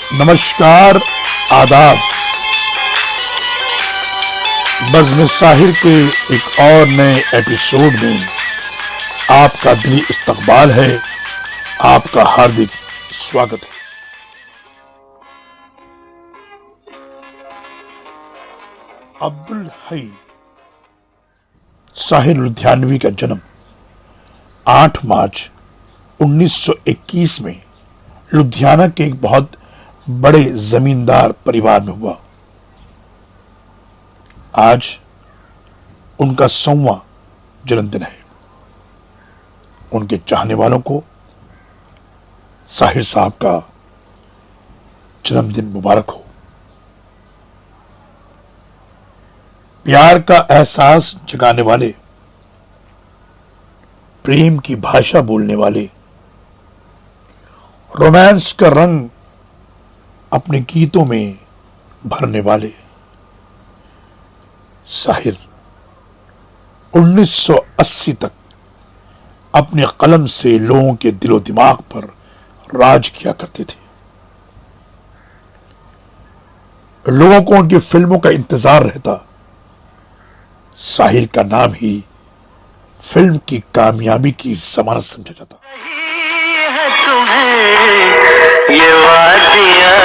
नमस्कार, आदाब। बज़्म साहिर के एक और नए एपिसोड में आपका दिली इस्तकबाल है, आपका हार्दिक स्वागत है। अब्दुल हई साहिर लुधियानवी का जन्म 8 मार्च 1921 में लुधियाना के एक बहुत बड़े जमींदार परिवार में हुआ। आज उनका 100वां जन्मदिन है। उनके चाहने वालों को साहिर साहब का जन्मदिन मुबारक हो। प्यार का एहसास जगाने वाले, प्रेम की भाषा बोलने वाले, रोमांस का रंग अपने गीतों में भरने वाले साहिर 1980 तक अपने कलम से लोगों के दिलो दिमाग पर राज किया करते थे। लोगों को उनकी फिल्मों का इंतजार रहता। साहिर का नाम ही फिल्म की कामयाबी की जमानत समझा जाता। ये वादियाँ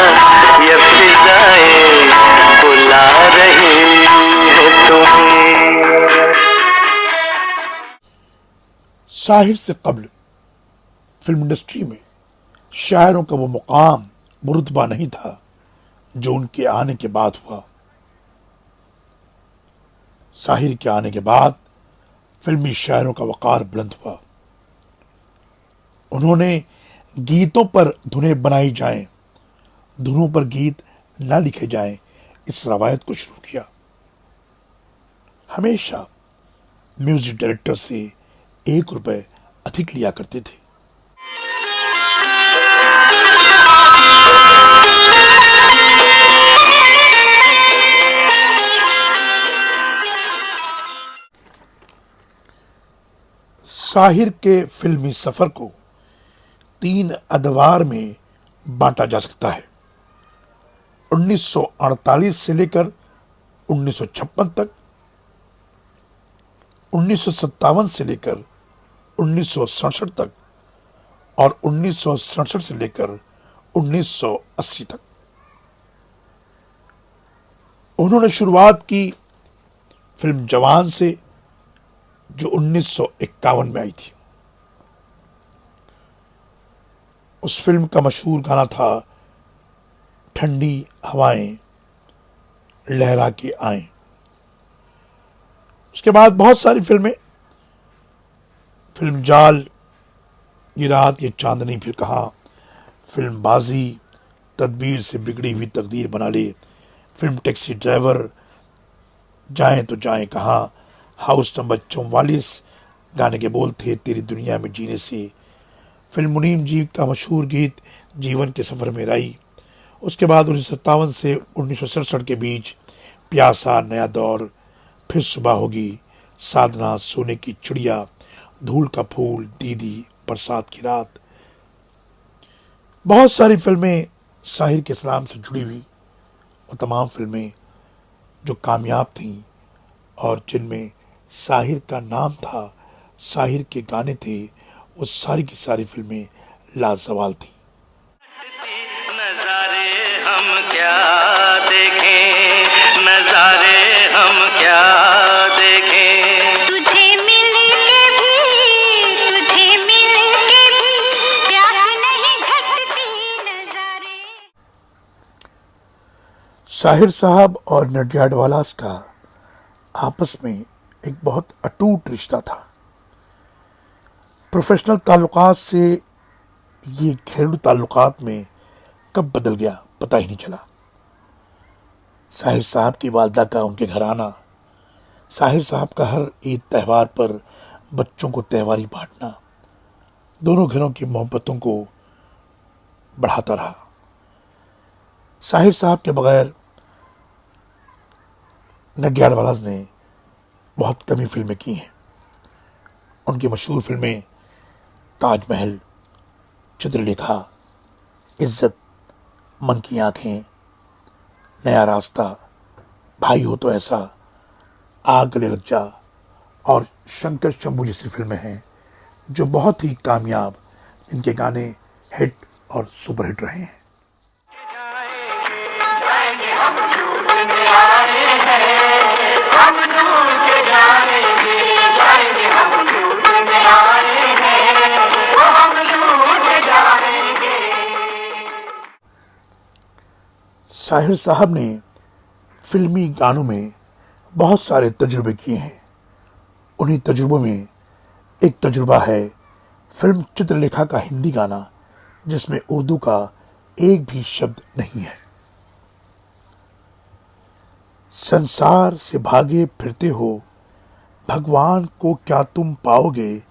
ये फिजाएं बुला रही है तुम्हें। साहिर से कब्ल फिल्म इंडस्ट्री में शायरों का वो मुकाम, वो रुतबा नहीं था जो उनके आने के बाद हुआ। साहिर के आने के बाद फिल्मी शायरों का वकार बुलंद हुआ। उन्होंने गीतों पर धुनें बनाई जाएं, धुनों पर गीत ना लिखे जाएं, इस रवायत को शुरू किया। हमेशा म्यूजिक डायरेक्टर से 1 रुपए अधिक लिया करते थे। साहिर के फिल्मी सफर को 3 अदवार में बांटा जा सकता है। 1948 से लेकर 1956 तक, 1957 से लेकर 1967 तक और 1967 से लेकर 1980 तक। उन्होंने शुरुआत की फिल्म जवान से, जो 1951 में आई थी। उस फिल्म का मशहूर गाना था ठंडी हवाएं लहरा के आए। उसके बाद बहुत सारी फिल्में, फिल्म जाल, ये रात ये चांदनी फिर कहाँ, फिल्म बाजी, तदबीर से बिगड़ी हुई तकदीर बना ले, फिल्म टैक्सी ड्राइवर, जाएं तो जाएं कहाँ, हाउस नंबर 44 गाने के बोल थे तेरी दुनिया में जीने से, फिल्म मुनीम जी का मशहूर गीत जीवन के सफ़र में राई। उसके बाद 1957 से 1967 के बीच प्यासा, नया दौर, फिर सुबह होगी, साधना, सोने की चिड़िया, धूल का फूल, दीदी, बरसात की रात। बहुत सारी फिल्में साहिर के इस्लाम से जुड़ी हुई, और तमाम फिल्में जो कामयाब थीं और जिनमें साहिर का नाम था, साहिर के गाने थे, वो सारी की सारी फिल्में लाजवाब थी। नजारे हम क्या देखें, नजारे हम क्या देखें, तुझे मिल के भी प्यास नहीं घटती नजारे। साहिर साहब और नडियाडवालास का आपस में एक बहुत अटूट रिश्ता था। प्रोफेशनल ताल्लुकात से ये घरेलू ताल्लुकात में कब बदल गया पता ही नहीं चला। साहिर साहब की वालदा का उनके घर आना, साहिर साहब का हर ईद त्यौहार पर बच्चों को त्यौहारी बांटना, दोनों घरों की मोहब्बतों को बढ़ाता रहा। साहिर साहब के बगैर नडियाडवालास ने बहुत कम ही फिल्में की हैं। उनकी मशहूर फिल्में ताजमहल, चित्रलेखा, इज्जत, मन की आंखें, नया रास्ता, भाई हो तो ऐसा, आग गले लग जा और शंकर शंभू जैसी फिल्में हैं जो बहुत ही कामयाब, इनके गाने हिट और सुपरहिट रहे हैं। साहिर साहब ने फिल्मी गानों में बहुत सारे तजुर्बे किए हैं। उन्हीं तजुर्बों में एक तजुर्बा है फिल्म चित्रलेखा का हिंदी गाना, जिसमें उर्दू का एक भी शब्द नहीं है। संसार से भागे फिरते हो, भगवान को क्या तुम पाओगे,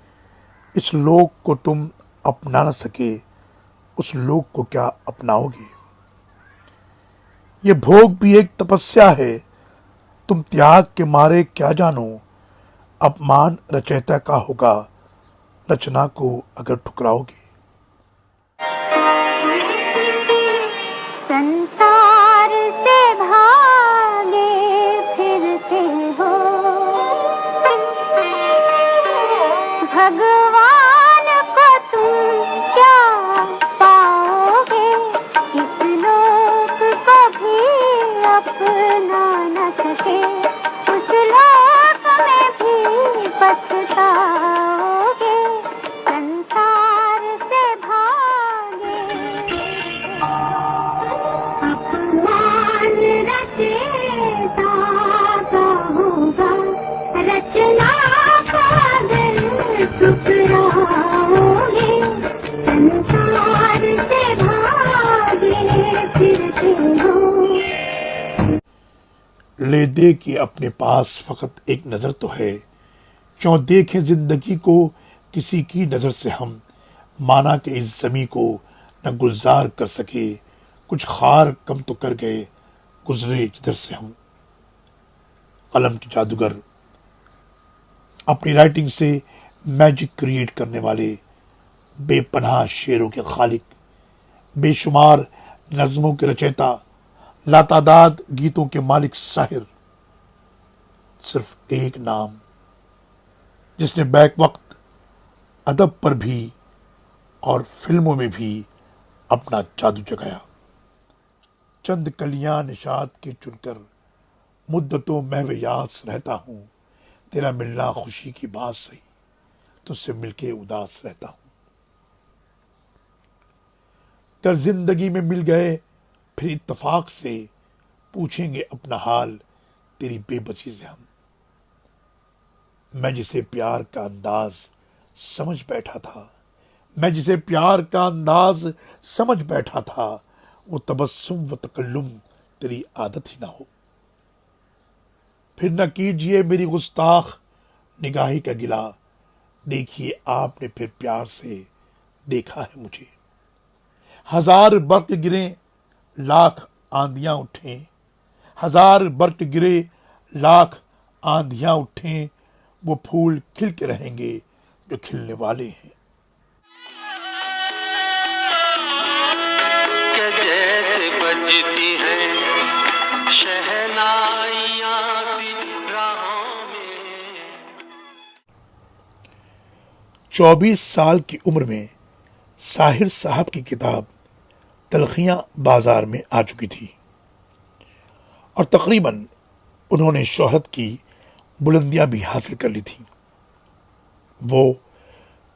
इस लोक को तुम अपना न सके, उस लोक को क्या अपनाओगे। ये भोग भी एक तपस्या है, तुम त्याग के मारे क्या जानो, अपमान रचयिता का होगा, रचना को अगर ठुकराओगे। संसार से भागे फिरते हो, भगवान को तुम क्या पाओगे, इस लोक को भी अपना न सके, उस लोक में भी पछताओगे। संसार से भागे, अपमान रचयिता का होगा, रचना का अगर ठुकराओगे। संसार से भागे फिरते हो। ले दे कि अपने पास फकत एक नजर तो है, क्यों देखें जिंदगी को किसी की नजर से हम, माना कि इस जमी को न गुलजार कर सके, कुछ खार कम तो कर गए गुजरे जिधर से हम। कलम के जादूगर, अपनी राइटिंग से मैजिक क्रिएट करने वाले, बेपनाह शेरों के खालिक, बेशुमार नज़्मों के रचयिता, लातादाद गीतों के मालिक साहिर। सिर्फ एक नाम जिसने बैक वक्त अदब पर भी और फिल्मों में भी अपना जादू जगाया। चंद कलियां निशात के चुनकर मुद्दतों महव यास रहता हूं, तेरा मिलना खुशी की बात सही, तुझसे मिलके उदास रहता हूं। कर जिंदगी में मिल गए फिर इत्तफाक से, पूछेंगे अपना हाल तेरी बेबसी से हम। मैं जिसे प्यार का अंदाज समझ बैठा था, मैं जिसे प्यार का अंदाज समझ बैठा था, वो तबस्सुम व तकल्लुम तेरी आदत ही ना हो। फिर न कीजिए मेरी गुस्ताख निगाही का गिला, देखिए आपने फिर प्यार से देखा है मुझे। हजार बर्क गिरे लाख आंधियां उठें, हजार बर्क गिरे लाख आंधियां उठें, वो फूल खिल के रहेंगे जो खिलने वाले हैं। क्या जैसे बजती है शहनाइयां सी राहों में। 24 साल की उम्र में साहिर साहब की किताब तलखियां बाजार में आ चुकी थी और तकरीबन उन्होंने शोहरत की बुलंदियां भी हासिल कर ली थी। वो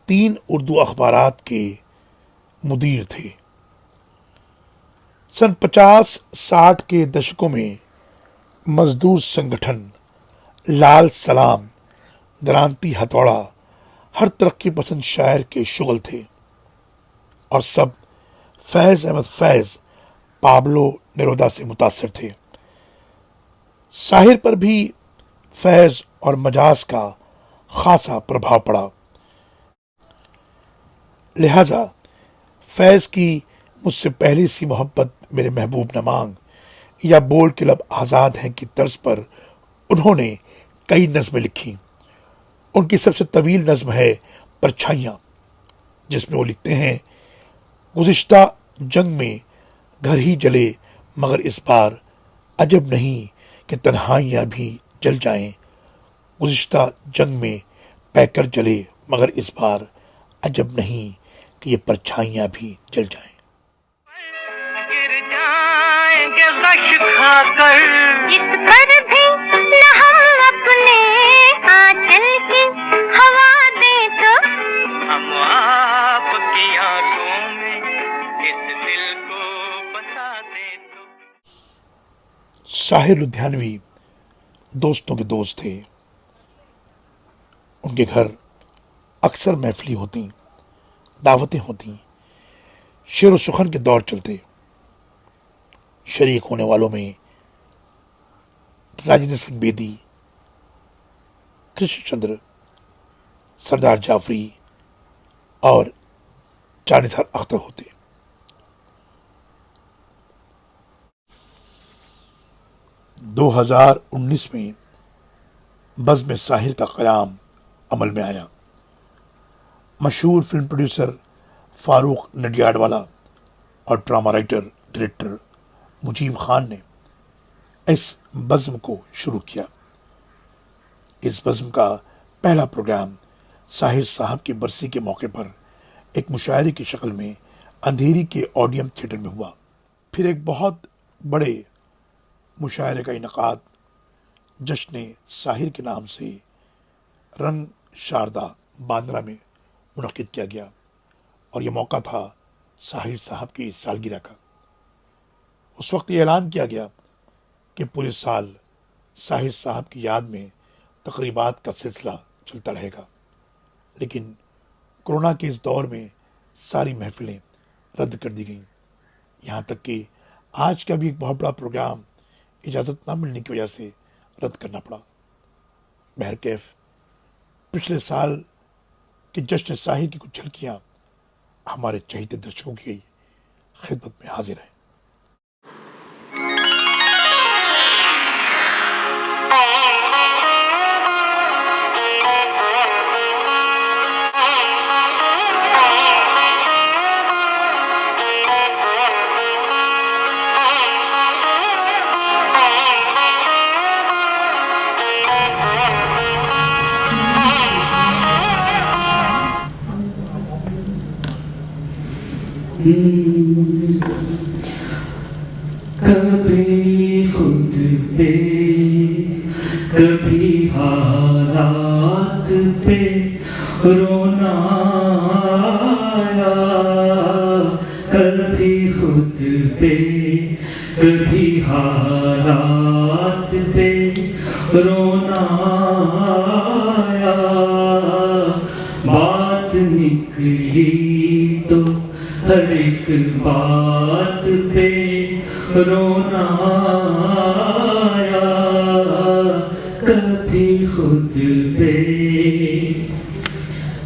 3 उर्दू अखबारात के मुदीर थे। सन 50-60 के दशकों में मजदूर संगठन, लाल सलाम, दरांती हथौड़ा हर तरक्की पसंद शायर के शुगल थे और सब फैज अहमद फैज, पाब्लो नेरुदा से मुतासिर थे। साहिर पर भी फैज और मजाज का खासा प्रभाव पड़ा। लिहाजा फैज की मुझसे पहली सी मोहब्बत मेरे महबूब न मांग या बोल के लब आज़ाद हैं की तर्ज पर उन्होंने कई नज़में लिखी। उनकी सबसे तवील नज़्म है परछाइयाँ, जिसमें वो लिखते हैं, गुज़िश्ता जंग में घर ही जले मगर इस बार अजब नहीं कि तन्हाइयाँ भी जल जाएं। गुज़िश्ता जंग में पैकर जले मगर इस बार अजब नहीं कि ये परछाइयाँ भी जल जाएं। गिर जाएंगे गश खाकर, इस पर भी न हम अपने आंचल की हवा दें तो हम आपकी आंखों में इस दिल को बसा दे तो। साहिर लुधियानवी दोस्तों के दोस्त थे। उनके घर अक्सर महफिली होती, दावतें होती, शेर व सुखन के दौर चलते। शरीक होने वालों में राजेंद्र सिंह बेदी, कृष्णचंद्र, सरदार जाफरी और जानिसार अख्तर होते। दो 2019 में बज़्म साहिर का क़याम अमल में आया। मशहूर फिल्म प्रोड्यूसर फारूक नडियाडवाला और drama writer director Mujeeb Khan ने इस बज़्म को शुरू किया। इस बज़्म का पहला प्रोग्राम साहिर साहब की बरसी के मौके पर एक मुशायरे की शक्ल में अंधेरी के ऑडियम थिएटर में हुआ। फिर एक बहुत बड़े मुशायरे का इनकाद जश्न साहिर के नाम से रंग शारदा बांद्रा में मुनक़िद किया गया और यह मौका था साहिर साहब की सालगिरह का। उस वक्त ये ऐलान किया गया कि पूरे साल साहिर साहब की याद में तकरीबात का सिलसिला चलता रहेगा, लेकिन कोरोना के इस दौर में सारी महफिलें रद्द कर दी गईं। यहाँ तक कि आज का भी एक बहुत बड़ा प्रोग्राम इजाज़त ना मिलने की वजह से रद्द करना पड़ा। बहरकैफ पिछले साल के जश्न साहिर की कुछ झलकियाँ हमारे चहेते दर्शकों की खिदमत में हाजिर हैं। कभी खुद पे कभी हालात पे रोना आया, कभी खुद पे कभी हालात पे रोना आया। बात निकली तो हर एक बात पे रोना आया, कभी खुद पे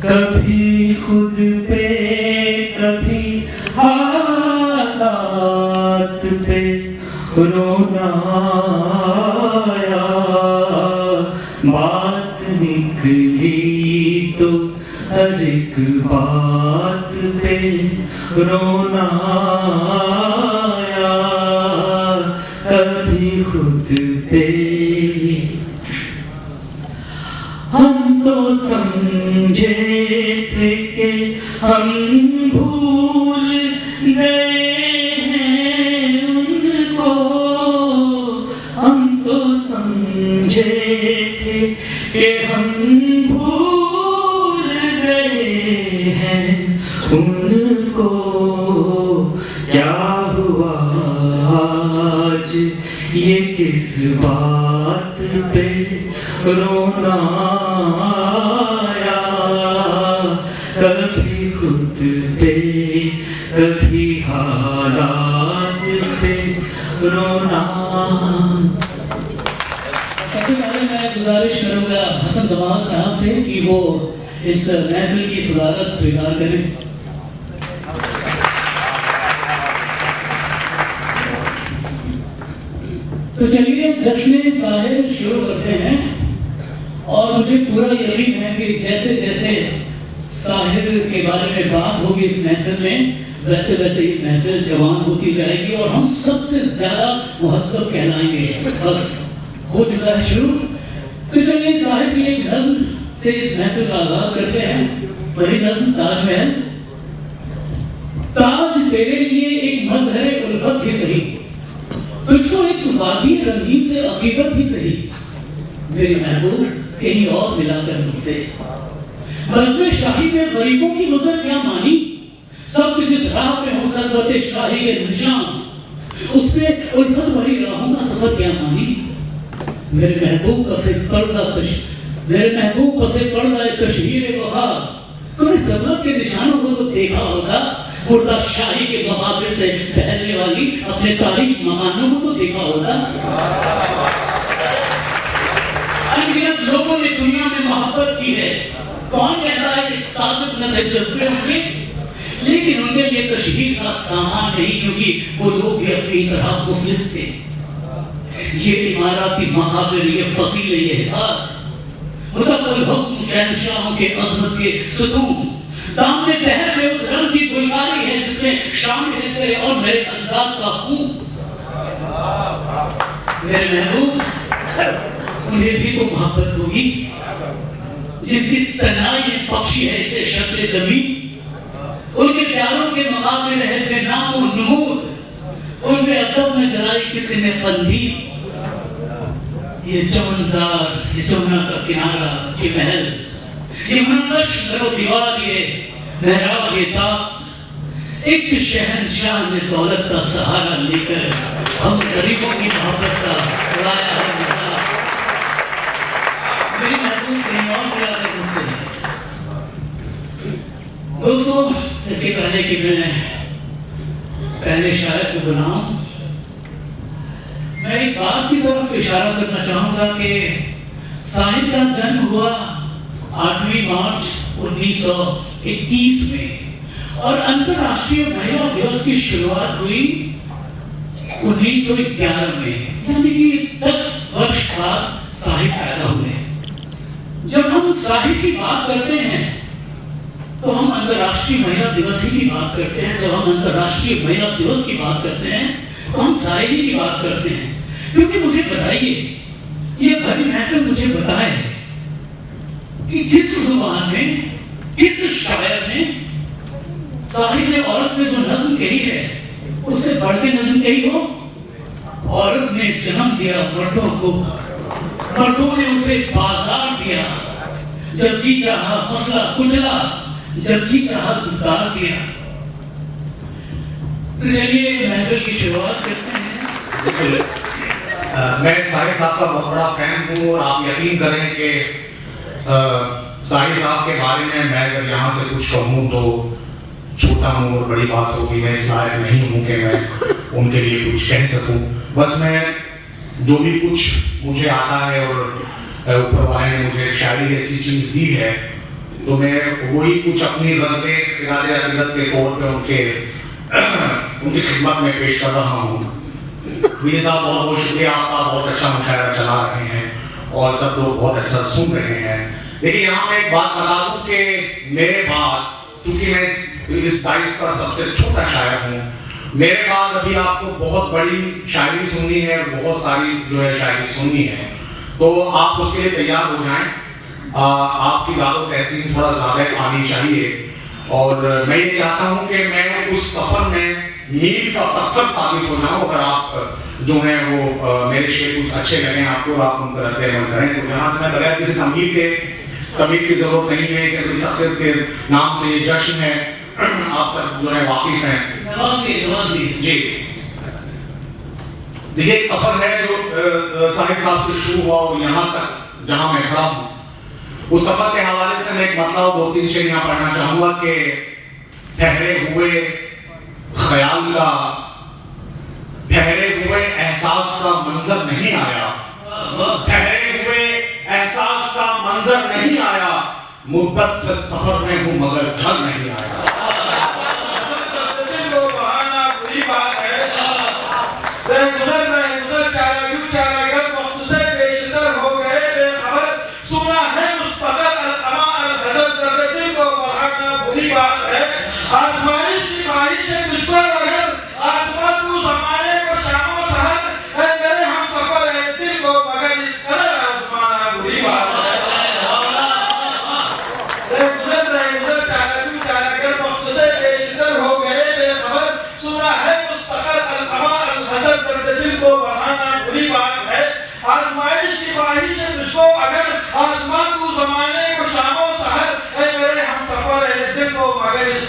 कभी खुद पे कभी हालात पे रोना आया। बात निकली तो हर एक बात पे रोना आया, कभी खुद पे। हम तो समझे थे कि हम भूल गए हैं उनको, हम तो समझे थे कि हम भूल गए हैं उनको। क्या हुआ आज ये किस बात पे रोना आया, कभी खुद पे कभी हालात पे रोना। सबसे पहले मैं गुजारिश करूंगा हसन दमाद साहब से कि वो इस महफिल की सदारत स्वीकार करें। तो चलिए जश्न साहिर शुरू करते हैं। और मुझे पूरा यकीन है कि जैसे जैसे साहिर के बारे में बात होगी इस महफिल में, वैसे वैसे ये महफिल जवान होती जाएगी और हम सबसे ज्यादा मुहज्जब कहलाएंगे। बस हो चुका है शुरू, तो चलिए साहिब की एक नज्म से इस महफिल का आगाज करते हैं। वही नज्म ताजमहल। ताज तेरे लिए एक मजहर उल्फत भी सही, तुझको इस वादी रंगीन से अकीदत भी सही, मेरे महबूब कहीं और मिलाकर मुझसे। मजबे शाही में गरीबों की गुजर क्या मानी, सब जिस राह पे हो सरबते शाही के निशान, उस पे उल्फत भरी राहों का सफर क्या मानी। मेरे महबूब पसे पड़दा कश्मीर वफा, तुमने ज़रूरत के निशानों को तो देखा होगा, मुर्दा शाही के मुकाबले से पहलने वाली अपने तारीख मकानों को तो देखा होगा। अनगिनत लोगों ने दुनिया में मोहब्बत की है, कौन कहता है कि साबित न थे जज्बे उनके, लेकिन उनके लिए तशहीर का सामान नहीं, क्योंकि वो लोग भी अपनी तरह मुफलिस थे। ये इमाराती महाबिर, ये फसीले, ये हिसार, मुतक़ब्बिल हुक्म शहंशाहों के अज़मत के सतून, दामने दहर में उस रंग की गुलकारी है जिसमें शामिल है तेरे और मेरे अजदाद का खून। मेरे महबूब, उन्हें भी तो मोहब्बत होगी जिनकी सनाई ने बख्शी है इसे शक्ल जमीन। उनके प्यारों के मुकाबले रहे बेनाम और नूर, उनके अदब में जलाई किसी ने कंदील। ये चमनजार, ये जमुना का किनारा, ये महल, ये मुनक़्क़श दरो दीवार, ये मेहराब, ये ताक, एक शहंशाह ने दौलत का सहारा लेकर हम गरीबों की मोहब्बत का उड़ाया है मज़ाक। मेरी महबूब कहीं और क्या है मुझसे। दोस्तों, इसके पहले कि मैं पहले शायर को बुलाऊं, मैं एक बात की तरफ इशारा करना चाहूंगा कि साहिब का जन्म हुआ 8 मार्च 1921 में और अंतर्राष्ट्रीय महिला दिवस की शुरुआत हुई 1911 में, यानी कि 10 वर्ष बाद साहिब पैदा हुए। जब हम साहिब की बात करते हैं तो हम अंतर्राष्ट्रीय महिला दिवस की बात करते हैं। जब हम अंतर्राष्ट्रीय महिला दिवस की बात करते हैं तो हम साहिबी की बात करते हैं। क्योंकि मुझे बताइए, ये भरी महफिल मुझे बताए कि किस जुबान में, किस शायर ने साहिब ने औरत में जो नज्म कही है उससे बढ़ के नज्म कही हो। औरत ने जन्म दिया मर्दों को, मर्दों ने उसे बाजार दिया, जब जी चाहा मसला कुचला, जब जी चाहा उतार दिया। तो चलिए महफिल की शुरुआत करते हैं। मैं साहिब साहब का बहुत बड़ा फैन हूँ और आप यकीन करें कि साहिब साहब के बारे में मैं अगर यहाँ से कुछ कहूँ तो छोटा हूँ और बड़ी बात होगी। मैं इस लायक नहीं हूँ कि मैं उनके लिए कुछ कह सकूँ। बस मैं जो भी कुछ मुझे आता है और ऊपर वाले ने मुझे शायरी ऐसी चीज़ दी है तो मैं वही कुछ अपनी गज़लें सिराज अक़ीदत के तौर पे उनकी खिदमत में पेश कर रहा हूँ। मीर साहब बहुत बहुत शुक्रिया आपका, बहुत अच्छा मुशायरा चला रहे हैं और सब लोग बहुत अच्छा सुन रहे हैं। लेकिन यहाँ मैं एक बात बता दूँ कि मेरे बाद, चूंकि मैं इस डाइस का सबसे छोटा शायर हूँ, मेरे बाद अभी आपको बहुत बड़ी शायरी सुननी है, बहुत सारी जो है शायरी सुननी है, तो आप उसके लिए तैयार हो जाएं। आपकी दादो तहसीन थोड़ा ज़्यादा आनी चाहिए और मैं ये चाहता हूँ कि मैं उस सफ़र में मील का पत्थर साबित हो जाऊँ। अगर आप जो है वो मेरे शेर कुछ अच्छे लगे आपको, आप उन पर अमल करें, तो यहाँ से मैं बगैर किसी तमीर की जरूरत नहीं है कि शख्सियत के नाम से जश्न है, आप सब जो है वाकिफ हैं। जी देखिए, एक सफर है जो साहिब साहब से शुरू हुआ और यहाँ तक जहाँ मैं खड़ा हूँ, उस सफर के हवाले से मैं एक मतलब 2-3 शेर यहाँ पढ़ना चाहूंगा कि ठहरे हुए ख्याल का, ठहरे हुए एहसास का मंजर नहीं आया, ठहरे हुए एहसास का मंजर नहीं आया, मुद्दत से सफर में हूँ मगर घर नहीं आया। आजमाइश की ख्वाहिश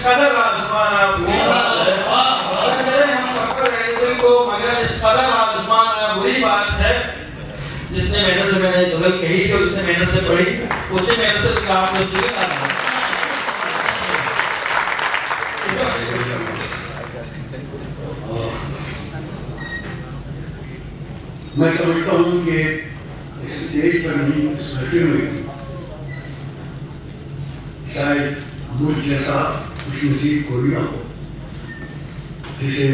इस कदर आजमाना बुरी बात है, मेरे हम शक्कर है दिल को, मगर इस कदर आजमाना बुरी बात है। जितने मेहनत से मैंने गजल कही थी और जितने मेहनत से पढ़ी, उतनी मेहनत से तो आपने सीखा था। मैं समझता हूँ कि इस स्टेज पर नहीं, इस महफिल में शायद मुझ जैसा खुशनसीब कोई ना हो जिसे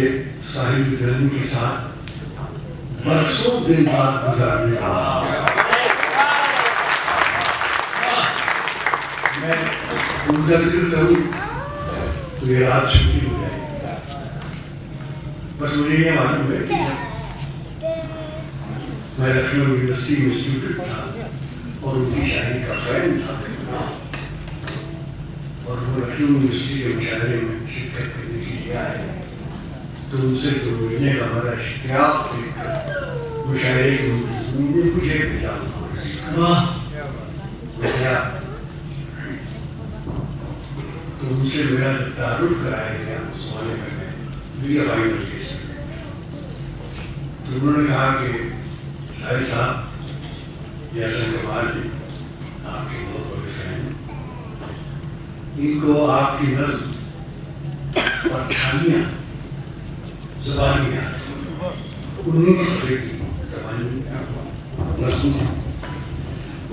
साहिल गजनी के साथ बरसों दिन बाद गुजारने का। मैं उनका जिक्र करूँ तो ये रात छुट्टी हो जाएगी। बस मुझे ये मालूम है कि मैं लखनऊ यूनिवर्सिटी में स्टूडेंट था और उनकी शायरी का फैन था और वो लखनऊ यूनिवर्सिटी के मुशायरे में शिरकत करने के लिए आए, तो उनसे तो मिलने का बड़ा इश्तियाक देखकर मुशायरे की उन्होंने मुझे भेजा। तो उनसे मेरा तारुफ कराया गया उस वाले में लिया फाइनल केस में। तो उन्होंने कहा कि साहिब साहब ये असल कमाल है, आपके बहुत बड़े फैन, इनको आपकी नज़्म और छानियाँ ज़बानियाँ 19 सदी की ज़बानी नज़्म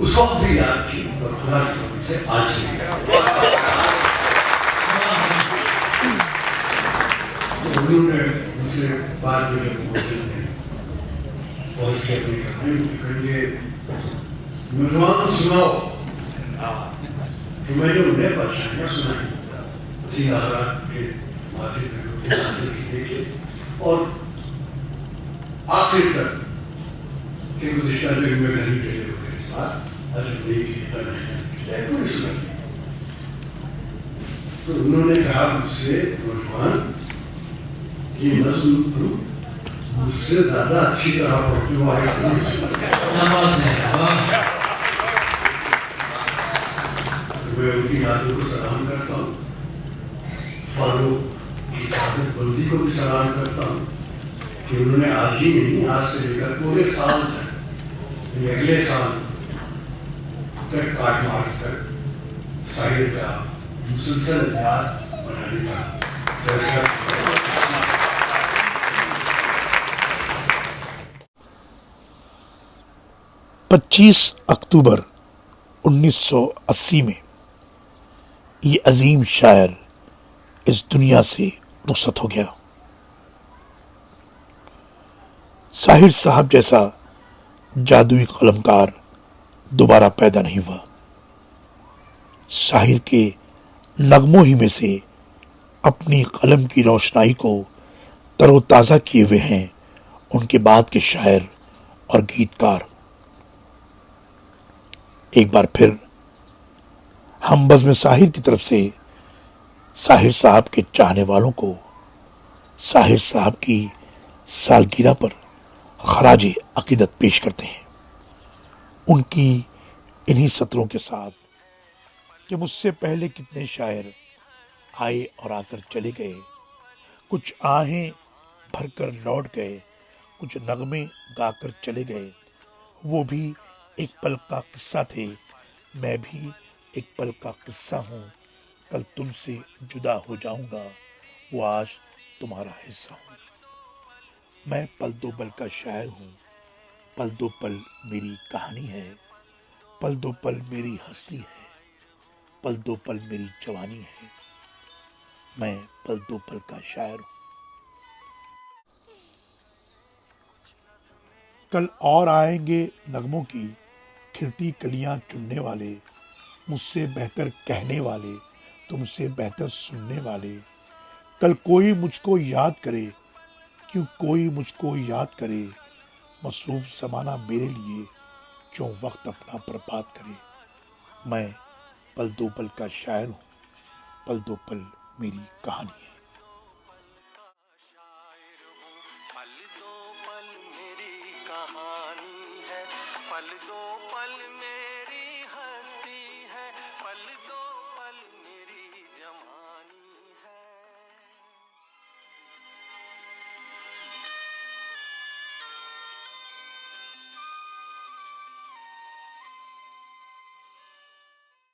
उस वक्त भी याद थी और खुदा की वजह से आज भी तो उन्होंने मुझसे बाद में भोजन में पहुँच के अपनी कहानी मेहमान सुनाओ, तो मैंने उन्हें परेशानियाँ सुनाई सिंगारा के माथे पे देखे और आखिर तक कि गुज़िश्ता दिन में नहीं चले हुए इस बार अजनबी पूरी सुनाई। तो उन्होंने कहा मुझसे मेहमान ये नज़्म तुम मुझसे ज़्यादा अच्छी तरह पढ़ते हो, आगे मैं उनकी यादों को सलाम करता हूँ, फारूक की सादत बंदी को भी सलाम करता हूँ कि उन्होंने आज ही नहीं, आज से लेकर पूरे साल तक, अगले साल तक 8 मार्च तक साहिल का मुसलसल याद बनाने का फैसला। 25 अक्टूबर 1980 में ये अजीम शायर इस दुनिया से रुखसत हो गया। साहिर साहब जैसा जादुई कलमकार दोबारा पैदा नहीं हुआ। साहिर के नगमों ही में से अपनी कलम की रोशनाई को तरोताज़ा किए हुए हैं उनके बाद के शायर और गीतकार। एक बार फिर हम बज़्म साहिर की तरफ से साहिर साहब के चाहने वालों को साहिर साहब की सालगिरह पर खराज अकीदत पेश करते हैं उनकी इन्हीं सत्रों के साथ कि मुझसे पहले कितने शायर आए और आकर चले गए, कुछ आहें भरकर लौट गए, कुछ नगमे गाकर चले गए। वो भी एक पल का किस्सा थे, मैं भी एक पल का किस्सा हूँ। कल तुमसे जुदा हो जाऊंगा, वो आज तुम्हारा हिस्सा हूँ। मैं पल दो पल का शायर हूँ, पल दो पल मेरी कहानी है, पल दो पल मेरी हस्ती है, पल दो पल मेरी जवानी है। मैं पल दो पल का शायर हूँ। कल और आएंगे नगमों की खिलती कलियां चुनने वाले, मुझसे बेहतर कहने वाले, तुमसे बेहतर सुनने वाले। कल कोई मुझको याद करे, क्यों कोई मुझको याद करे, मसरूफ ज़माना मेरे लिए क्यों वक्त अपना बर्बाद करे। मैं पल दो पल का शायर हूँ, पल दो पल मेरी कहानी है। पल दो पल मेरी कहानी है, पल दो पल मेरी हस्ती है, पल दो